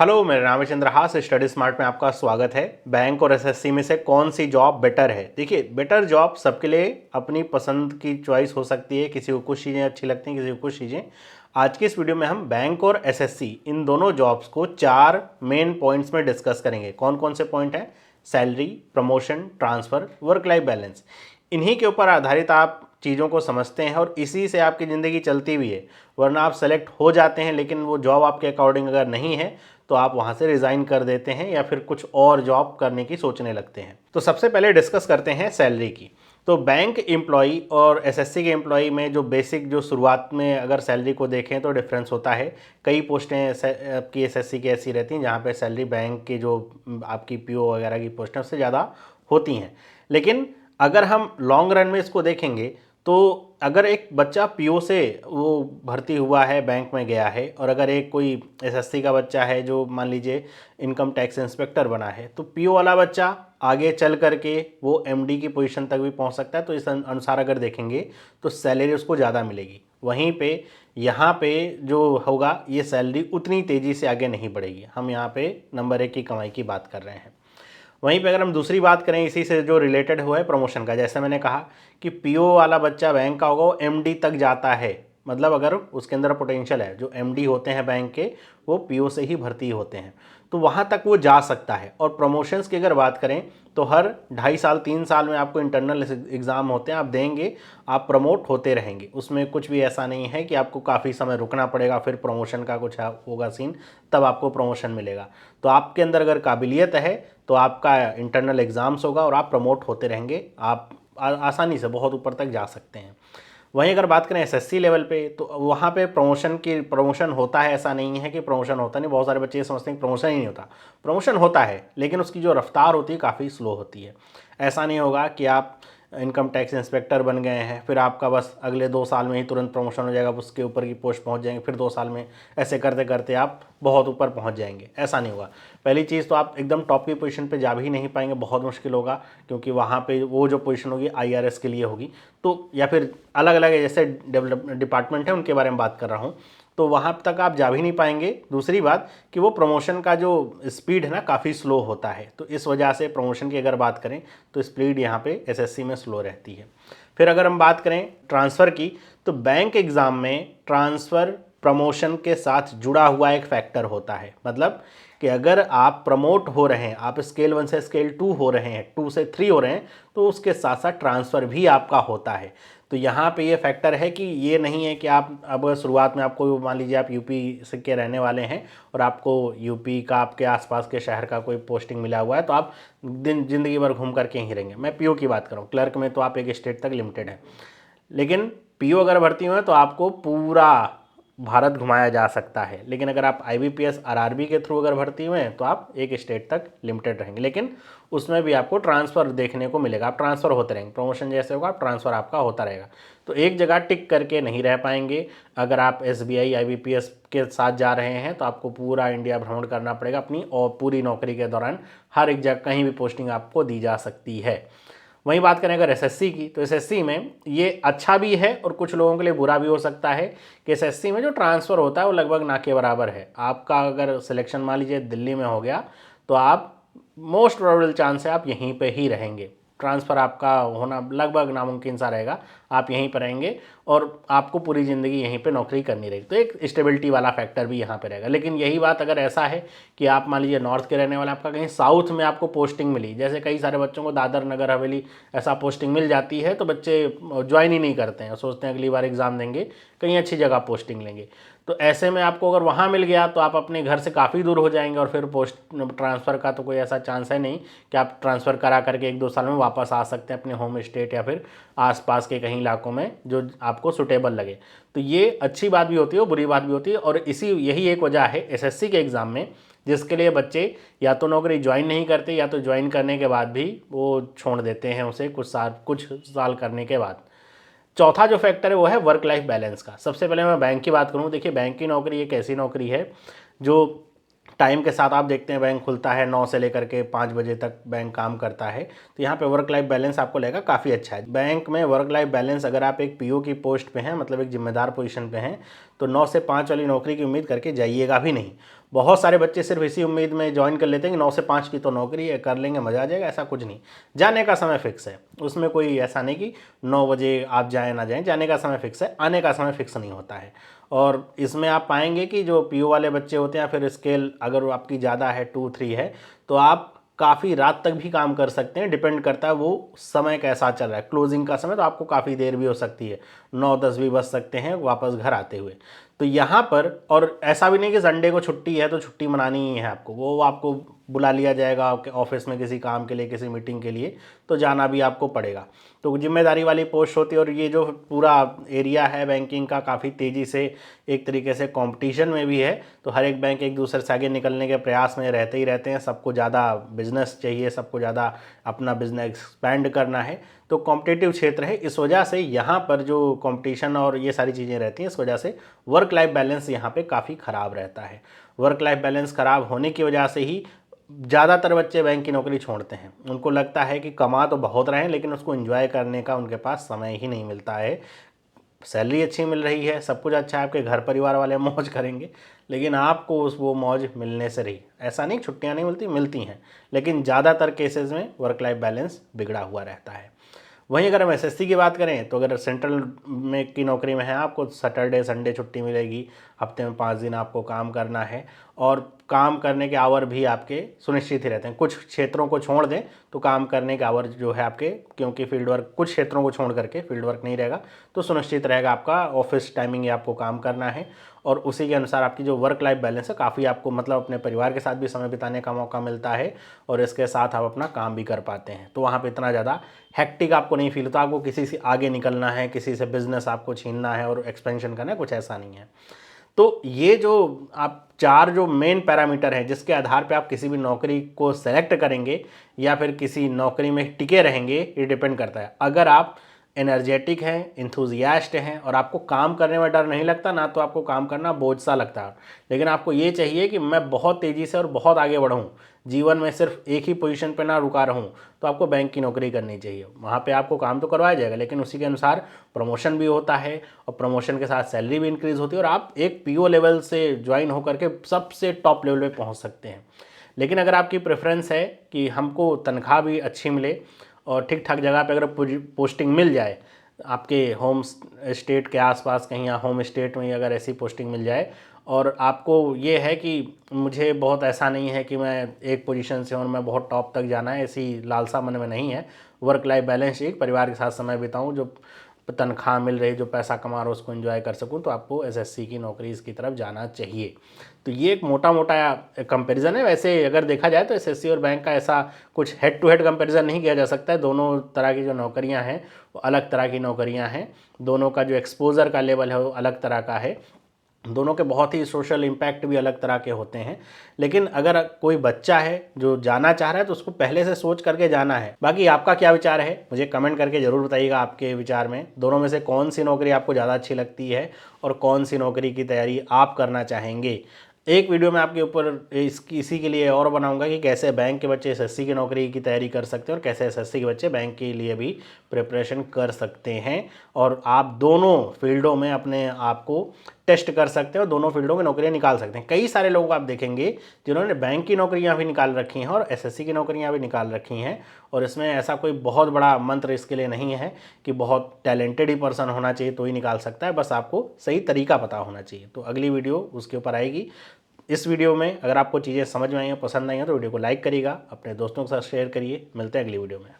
Hello, मेरा नाम है चंद्रहास। स्टडी स्मार्ट में आपका स्वागत है। बैंक और एसएससी में से कौन सी जॉब बेटर है? देखिए, बेटर जॉब सबके लिए अपनी पसंद की चॉइस हो सकती है। किसी को कुछ चीज़ें अच्छी लगती हैं, किसी को कुछ चीज़ें। आज की इस वीडियो में हम बैंक और एसएससी इन दोनों जॉब्स को 4 मेन पॉइंट्स में डिस्कस करेंगे। कौन कौन से पॉइंट हैं? Salary, promotion, transfer, work life balance. इन्हीं के ऊपर आधारित आप चीज़ों को समझते हैं और इसी से आपकी ज़िंदगी चलती भी है। वरना आप सेलेक्ट हो जाते हैं, लेकिन वो जॉब आपके अकॉर्डिंग अगर नहीं है तो आप वहाँ से रिज़ाइन कर देते हैं या फिर कुछ और जॉब करने की सोचने लगते हैं। तो सबसे पहले डिस्कस करते हैं सैलरी की। तो बैंक एम्प्लॉई और एसएससी के एम्प्लॉई में जो बेसिक जो शुरुआत में अगर सैलरी को देखें तो डिफरेंस होता है। कई पोस्टें आपकी एसएससी की ऐसी रहती हैं जहाँ पे सैलरी बैंक की जो आपकी पीओ वगैरह की पोस्टें उससे ज़्यादा होती हैं। लेकिन अगर हम लॉन्ग रन में इसको देखेंगे तो अगर एक बच्चा पीओ से वो भर्ती हुआ है, बैंक में गया है, और अगर एक कोई एसएससी का बच्चा है जो मान लीजिए इनकम टैक्स इंस्पेक्टर बना है, तो पीओ वाला बच्चा आगे चल करके वो एमडी की पोजीशन तक भी पहुंच सकता है। तो इस अनुसार अगर देखेंगे तो सैलरी उसको ज़्यादा मिलेगी। वहीं पे यहाँ पे जो होगा ये सैलरी उतनी तेज़ी से आगे नहीं बढ़ेगी। हम यहाँ पे नंबर 1 की कमाई की बात कर रहे हैं। वहीं पे अगर हम दूसरी बात करें इसी से जो रिलेटेड हुआ है प्रमोशन का, जैसे मैंने कहा कि पीओ वाला बच्चा बैंक का होगा वो एमडी तक जाता है। मतलब अगर उसके अंदर पोटेंशियल है, जो एमडी होते हैं बैंक के वो पीओ से ही भर्ती होते हैं, तो वहाँ तक वो जा सकता है। और प्रमोशंस की अगर बात करें तो हर 2.5 साल 3 साल में आपको इंटरनल एग्ज़ाम होते हैं, आप देंगे, आप प्रमोट होते रहेंगे। उसमें कुछ भी ऐसा नहीं है कि आपको काफ़ी समय रुकना पड़ेगा फिर प्रमोशन का कुछ होगा सीन तब आपको प्रमोशन मिलेगा। तो आपके अंदर अगर काबिलियत है तो आपका इंटरनल एग्ज़ाम्स होगा और आप प्रमोट होते रहेंगे। आप आसानी से बहुत ऊपर तक जा सकते हैं। वहीं अगर बात करें एसएससी लेवल पे तो वहाँ पे प्रमोशन होता है। ऐसा नहीं है कि प्रमोशन होता नहीं। बहुत सारे बच्चे ये समझते हैं कि प्रमोशन ही नहीं होता। प्रमोशन होता है, लेकिन उसकी जो रफ्तार होती है काफ़ी स्लो होती है। ऐसा नहीं होगा कि आप इनकम टैक्स इंस्पेक्टर बन गए हैं फिर आपका बस अगले 2 साल में ही तुरंत प्रमोशन हो जाएगा, उसके ऊपर की पोस्ट पहुंच जाएंगे, फिर 2 साल में ऐसे करते करते आप बहुत ऊपर पहुंच जाएंगे। ऐसा नहीं होगा। पहली चीज़ तो आप एकदम टॉप की पोजीशन पे जा भी नहीं पाएंगे, बहुत मुश्किल होगा, क्योंकि वहाँ पे वो जो पोजीशन होगी आईआरएस के लिए होगी। तो या फिर अलग अलग जैसे डेवलप डिपार्टमेंट है उनके बारे में बात कर रहा हूँ, तो वहाँ तक आप जा भी नहीं पाएंगे। दूसरी बात कि वो प्रमोशन का जो स्पीड है ना काफ़ी स्लो होता है, तो इस वजह से प्रमोशन की अगर बात करें तो स्पीड यहाँ पे एसएससी में स्लो रहती है। फिर अगर हम बात करें ट्रांसफ़र की तो बैंक एग्ज़ाम में ट्रांसफ़र प्रमोशन के साथ जुड़ा हुआ एक फैक्टर होता है। मतलब कि अगर आप प्रमोट हो रहे हैं, आप स्केल 1 से स्केल 2 हो रहे हैं, 2 से 3 हो रहे हैं, तो उसके साथ साथ ट्रांसफ़र भी आपका होता है। तो यहाँ पे ये फैक्टर है कि ये नहीं है कि आप अब शुरुआत में आपको मान लीजिए आप यूपी से के रहने वाले हैं और आपको यूपी का आपके आसपास के शहर का कोई पोस्टिंग मिला हुआ है तो आप दिन ज़िंदगी भर घूम करके ही रहेंगे। मैं पीओ की बात करूँ, क्लर्क में तो आप एक स्टेट तक लिमिटेड है, लेकिन पीओ अगर भर्ती हुए तो आपको पूरा भारत घुमाया जा सकता है। लेकिन अगर आप आईबीपीएस आरआरबी के थ्रू अगर भर्ती हुए हैं तो आप एक स्टेट तक लिमिटेड रहेंगे, लेकिन उसमें भी आपको ट्रांसफ़र देखने को मिलेगा। आप ट्रांसफ़र होते रहेंगे, प्रमोशन जैसे होगा आप ट्रांसफ़र आपका होता रहेगा। तो एक जगह टिक करके नहीं रह पाएंगे। अगर आप एसबीआई आईबीपीएस के साथ जा रहे हैं तो आपको पूरा इंडिया भ्रमण करना पड़ेगा अपनी, और पूरी नौकरी के दौरान हर एक जगह कहीं भी पोस्टिंग आपको दी जा सकती है। वहीं बात करें अगर एसएससी की तो एसएससी में ये अच्छा भी है और कुछ लोगों के लिए बुरा भी हो सकता है कि एसएससी में जो ट्रांसफ़र होता है वो लगभग ना के बराबर है। आपका अगर सिलेक्शन मान लीजिए दिल्ली में हो गया तो आप मोस्ट प्रोबेबल चांस है आप यहीं पे ही रहेंगे। ट्रांसफ़र आपका होना लगभग नामुमकिन सा रहेगा। आप यहीं पर रहेंगे और आपको पूरी ज़िंदगी यहीं पे नौकरी करनी रहेगी। तो एक स्टेबिलिटी वाला फैक्टर भी यहाँ पे रहेगा। लेकिन यही बात अगर ऐसा है कि आप मान लीजिए नॉर्थ के रहने वाले, आपका कहीं साउथ में आपको पोस्टिंग मिली, जैसे कई सारे बच्चों को दादर नगर हवेली ऐसा पोस्टिंग मिल जाती है, तो बच्चे ज्वाइन ही नहीं करते हैं, सोचते हैं अगली बार एग्ज़ाम देंगे कहीं अच्छी जगह पोस्टिंग लेंगे। तो ऐसे में आपको अगर वहाँ मिल गया तो आप अपने घर से काफ़ी दूर हो जाएंगे और फिर पोस्ट ट्रांसफ़र का तो कोई ऐसा चांस है नहीं कि आप ट्रांसफ़र करा करके 1-2 साल में वापस आ सकते हैं अपने होम स्टेट या फिर आसपास के कहीं इलाकों में जो आपको सुटेबल लगे। तो ये अच्छी बात भी होती है और बुरी बात भी होती है, और यही एक वजह है एसएससी के एग्ज़ाम में जिसके लिए बच्चे या तो नौकरी ज्वाइन नहीं करते या तो ज्वाइन करने के बाद भी वो छोड़ देते हैं उसे कुछ साल करने के बाद। चौथा जो फैक्टर है वो है वर्क लाइफ बैलेंस का। सबसे पहले मैं बैंक की बात करूँ, देखिए बैंक की नौकरी एक ऐसी नौकरी है जो टाइम के साथ आप देखते हैं बैंक खुलता है 9 से लेकर के 5 बजे तक बैंक काम करता है। तो यहाँ पे वर्क लाइफ बैलेंस आपको लगेगा काफ़ी अच्छा है। बैंक में वर्क लाइफ बैलेंस अगर आप एक पीओ की पोस्ट पे हैं, मतलब एक जिम्मेदार पोजीशन पे हैं, तो 9 से 5 वाली नौकरी की उम्मीद करके जाइएगा भी नहीं। बहुत सारे बच्चे सिर्फ इसी उम्मीद में ज्वाइन कर लेते हैं कि 9 से 5 की तो नौकरी है, कर लेंगे मज़ा आ जाएगा। ऐसा कुछ नहीं, जाने का समय फिक्स है, उसमें कोई ऐसा नहीं कि 9 बजे आप जाएँ ना जाएँ, जाने का समय फिक्स है, आने का समय फिक्स नहीं होता है। और इसमें आप पाएंगे कि जो पीओ वाले बच्चे होते हैं, फिर स्केल अगर आपकी ज़्यादा है 2-3 है, तो आप काफ़ी रात तक भी काम कर सकते हैं। डिपेंड करता है वो समय कैसा चल रहा है। क्लोजिंग का समय तो आपको काफ़ी देर भी हो सकती है, 9-10 भी बज सकते हैं वापस घर आते हुए। तो यहाँ पर, और ऐसा भी नहीं कि संडे को छुट्टी है तो छुट्टी मनानी ही है आपको, वो आपको बुला लिया जाएगा आपके ऑफिस में किसी काम के लिए, किसी मीटिंग के लिए, तो जाना भी आपको पड़ेगा। तो जिम्मेदारी वाली पोस्ट होती है। और ये जो पूरा एरिया है बैंकिंग का, काफ़ी तेज़ी से एक तरीके से कंपटीशन में भी है। तो हर एक बैंक एक दूसरे से आगे निकलने के प्रयास में रहते ही रहते हैं। सबको ज़्यादा बिजनेस चाहिए, सबको ज़्यादा अपना बिजनेस एक्सपैंड करना है। तो कॉम्पिटिटिव क्षेत्र है, इस वजह से यहाँ पर जो कंपटीशन और ये सारी चीज़ें रहती हैं, इस वजह से वर्क लाइफ बैलेंस यहाँ पे काफ़ी ख़राब रहता है। वर्क लाइफ बैलेंस ख़राब होने की वजह से ही ज़्यादातर बच्चे बैंक की नौकरी छोड़ते हैं। उनको लगता है कि कमा तो बहुत रहे हैं, लेकिन उसको एंजॉय करने का उनके पास समय ही नहीं मिलता है। सैलरी अच्छी मिल रही है, सब कुछ अच्छा है, आपके घर परिवार वाले मौज करेंगे, लेकिन आपको उस वो मौज मिलने से रही। ऐसा नहीं छुट्टियां नहीं मिलती, मिलती हैं, लेकिन ज़्यादातर केसेस में वर्क लाइफ बैलेंस बिगड़ा हुआ रहता है। वहीं अगर हम एसएससी की बात करें, तो अगर सेंट्रल में की नौकरी में है, आपको सैटरडे संडे छुट्टी मिलेगी, हफ्ते में 5 दिन आपको काम करना है, और काम करने के आवर भी आपके सुनिश्चित ही रहते हैं। कुछ क्षेत्रों को छोड़ दें तो काम करने के आवर जो है आपके, क्योंकि फील्ड वर्क कुछ क्षेत्रों को छोड़ करके फील्ड वर्क नहीं रहेगा, तो सुनिश्चित रहेगा आपका ऑफिस टाइमिंग आपको काम करना है। और उसी के अनुसार आपकी जो वर्क लाइफ बैलेंस है, काफ़ी आपको मतलब अपने परिवार के साथ भी समय बिताने का मौका मिलता है, और इसके साथ आप अपना काम भी कर पाते हैं। तो वहाँ पे इतना ज़्यादा हेक्टिक आपको नहीं फील होता। आपको किसी से आगे निकलना है, किसी से बिजनेस आपको छीनना है और एक्सपेंशन करना है, कुछ ऐसा नहीं है। तो ये जो आप 4 जो मेन पैरामीटर हैं, जिसके आधार पे आप किसी भी नौकरी को सेलेक्ट करेंगे या फिर किसी नौकरी में टिके रहेंगे, ये डिपेंड करता है। अगर आप एनर्जेटिक हैं, इंथुजियास्ट हैं, और आपको काम करने में डर नहीं लगता ना, तो आपको काम करना बोझ सा लगता है, लेकिन आपको ये चाहिए कि मैं बहुत तेज़ी से और बहुत आगे बढ़ूँ, जीवन में सिर्फ एक ही पोजीशन पे ना रुका रहूँ, तो आपको बैंक की नौकरी करनी चाहिए। वहाँ पे आपको काम तो करवाया जाएगा, लेकिन उसी के अनुसार प्रमोशन भी होता है, और प्रमोशन के साथ सैलरी भी इंक्रीज़ होती है, और आप एक पीओ लेवल से ज्वाइन होकर के सबसे टॉप लेवल पे पहुँच सकते हैं। लेकिन अगर आपकी प्रेफरेंस है कि हमको तनख्वाह भी अच्छी मिले और ठीक ठाक जगह पे अगर पोस्टिंग मिल जाए, आपके होम स्टेट के आसपास कहीं, या होम स्टेट में अगर ऐसी पोस्टिंग मिल जाए, और आपको ये है कि मुझे बहुत ऐसा नहीं है कि मैं एक पोजीशन से और मैं बहुत टॉप तक जाना है, ऐसी लालसा मन में नहीं है, वर्क लाइफ बैलेंस एक परिवार के साथ समय बिताऊं, जो तनख्वाह मिल रही, जो पैसा कमा रहा हूं उसको एंजॉय कर सकूं, तो आपको एसएससी की नौकरी की तरफ जाना चाहिए। तो ये एक मोटा मोटा कंपैरिजन है। वैसे अगर देखा जाए तो एसएससी और बैंक का ऐसा कुछ हेड टू हेड कंपैरिजन नहीं किया जा सकता है। दोनों तरह की जो नौकरियां हैं वो अलग तरह की नौकरियां हैं, दोनों का जो एक्सपोजर का लेवल है वो अलग तरह का है, दोनों के बहुत ही सोशल इम्पैक्ट भी अलग तरह के होते हैं। लेकिन अगर कोई बच्चा है जो जाना चाह रहा है, तो उसको पहले से सोच करके जाना है। बाकी आपका क्या विचार है, मुझे कमेंट करके ज़रूर बताइएगा आपके विचार में। दोनों में से कौन सी नौकरी आपको ज़्यादा अच्छी लगती है, और कौन सी नौकरी की तैयारी आप करना चाहेंगे। एक वीडियो मैं आपके ऊपर इसी के लिए और बनाऊंगा कि कैसे बैंक के बच्चे एसएससी की नौकरी की तैयारी कर सकते हैं, और कैसे एसएससी के बच्चे बैंक के लिए भी प्रिपरेशन कर सकते हैं, और आप दोनों फील्डों में अपने आप को टेस्ट कर सकते हैं और दोनों फील्डों में नौकरियां निकाल सकते हैं। कई सारे लोगों को आप देखेंगे जिन्होंने बैंक की नौकरियां भी निकाल रखी हैं और एसएससी की नौकरियां भी निकाल रखी हैं, और इसमें ऐसा कोई बहुत बड़ा मंत्र इसके लिए नहीं है कि बहुत टैलेंटेड ही पर्सन होना चाहिए तो ही निकाल सकता है, बस आपको सही तरीका पता होना चाहिए। तो अगली वीडियो उसके ऊपर आएगी। इस वीडियो में अगर आपको चीज़ें समझ में आई हैं, पसंद आई हैं, तो वीडियो को लाइक करिएगा, अपने दोस्तों के साथ शेयर करिए। मिलते हैं अगली वीडियो में।